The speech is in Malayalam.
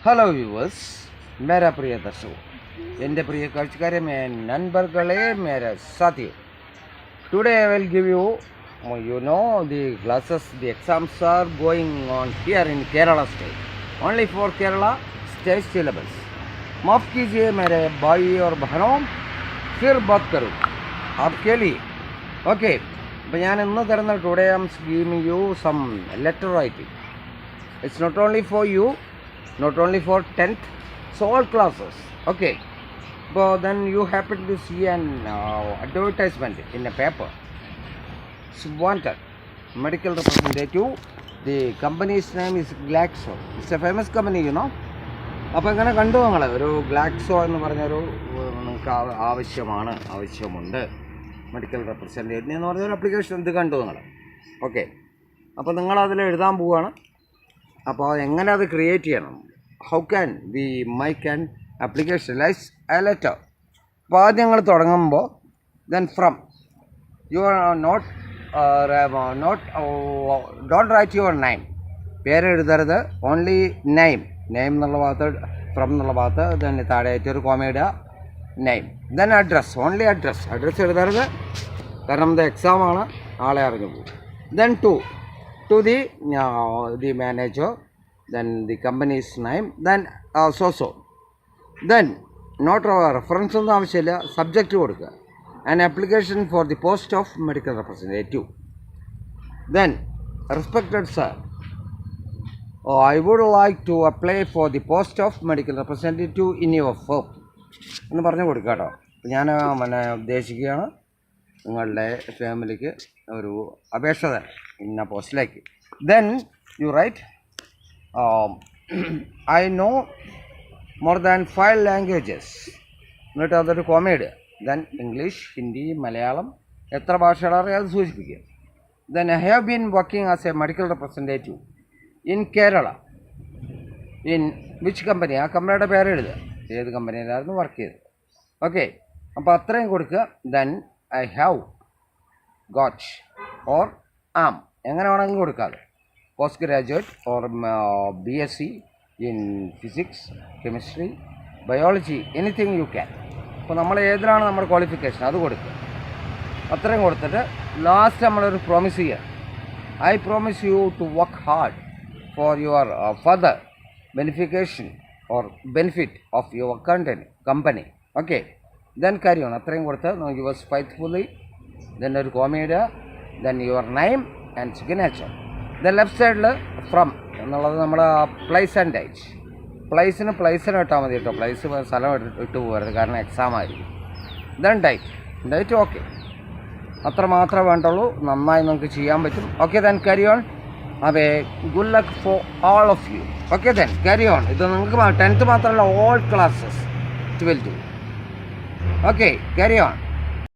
ഹലോ വ്യൂവേഴ്സ്, മേരാ പ്രിയ ദർശകോ, എൻ്റെ പ്രിയ കാഴ്ചക്കാരെ, നൻപർകളെ, മേരാ സാഥിയോ. Today I will give you, the classes, the exams are going on here in Kerala state. Only for Kerala state syllabus. माफ़ कीजिए मेरे भाई और बहनों, फिर बात करूँ आपके लिए. ഓക്കെ, അപ്പോൾ ഞാൻ ഇന്ന് തരുന്ന today I am giving you some letter writing. It's not only for you, not only for 10th, so all classes. Okay, but then you happen to see an advertisement in a paper. It's wanted medical representative. The company's name is Glaxo. It's a famous company, you know. അപ്പോൾ ഇങ്ങനെ കണ്ടു നിങ്ങൾ ഒരു ഗ്ലാക്സോ എന്ന് പറഞ്ഞൊരു നിങ്ങൾക്ക് ആവശ്യമുണ്ട് മെഡിക്കൽ റെപ്രസെൻറ്റേറ്റീവ് എന്ന് പറഞ്ഞൊരു അപ്ലിക്കേഷൻ. ഇത് കണ്ടു നിങ്ങൾ. ഓക്കെ, അപ്പോൾ നിങ്ങളതിൽ എഴുതാൻ പോവുകയാണ്. അപ്പോൾ എങ്ങനെ അത് ക്രിയേറ്റ് ചെയ്യണം, how can we make an application like a letter. അപ്പോൾ ആദ്യം ഞങ്ങൾ തുടങ്ങുമ്പോൾ then from you are don't write your name, പേരെഴുതരുത്, ഓൺലി നെയിം എന്നുള്ള ഭാഗത്ത്, ഫ്രം എന്നുള്ള ഭാഗത്ത് ദെൻ താഴെയായിട്ട് ഒരു കോമ ഇടുക, name, then address, only address എഴുതരുത്, കാരണം ഇത് എക്സാമാണ്, ആളെ അറിഞ്ഞു പോകും. Then to the manager, then the company's name, then then not reference ഒന്നും ആവശ്യമില്ല, സബ്ജക്റ്റ് കൊടുക്കുക, an application for the post of medical representative. Then respected sir, I would like to apply for the post of medical representative in your firm എന്ന് പറഞ്ഞു കൊടുക്കുക കേട്ടോ. ഞാൻ ഉദ്ദേശിക്കുകയാണ് നിങ്ങളുടെ ഫാമിലിക്ക് ഒരു അപേക്ഷ തരാം ഇന്ന പോസ്റ്റിലേക്ക്. Then you write I know more than 5 languages, എന്നിട്ട് അതൊരു കോമയിടുക. ദെൻ ഇംഗ്ലീഷ്, ഹിന്ദി, മലയാളം, എത്ര ഭാഷകളറിയാം അത് സൂചിപ്പിക്കുക. Then I have been working as a medical representative in Kerala in which company, ആ കമ്പനിയുടെ പേര് എഴുതുക, ഏത് കമ്പനിയിലായിരുന്നു വർക്ക് ചെയ്തത്. ഓക്കെ, അപ്പോൾ അത്രയും കൊടുക്കുക. Then I have got or um, എങ്ങനെ വേണമെങ്കിലും കൊടുക്കാതെ, post graduate or BSc in physics, chemistry, biology, anything you can. അപ്പോൾ നമ്മൾ ഏതിലാണ് നമ്മുടെ ക്വാളിഫിക്കേഷൻ അത് കൊടുക്കുക. അത്രയും കൊടുത്തിട്ട് ലാസ്റ്റ് നമ്മളൊരു പ്രോമിസ് ചെയ്യുക, I promise you to work hard for your further benefication or benefit of your company. Okay, then carry on. അത്രയും കൊടുത്ത് യുവേഴ്സ് ഫൈത്ത്ഫുള്ളി, ദെൻ ഒരു കോമയിടുക, then your name and signature. Then left സൈഡിൽ ഫ്രം എന്നുള്ളത് നമ്മൾ പ്ലേസ് ആൻഡ് ഡേറ്റ്, പ്ലേസിന് ഇട്ടാൽ മതി കേട്ടോ, പ്ലേസ് സ്ഥലം ഇട്ട് പോകരുത്, കാരണം എക്സാം ആയിരിക്കും. ദെൻ ഡേറ്റ് ഓക്കെ, അത്ര മാത്രമേ വേണ്ടുള്ളൂ, നന്നായി നമുക്ക് ചെയ്യാൻ പറ്റും. Okay, then carry on. Away good luck for all of you. Okay, then carry on. ഇത് നിങ്ങൾക്ക് 10th മാത്രമല്ല, all classes 12. Okay, carry on.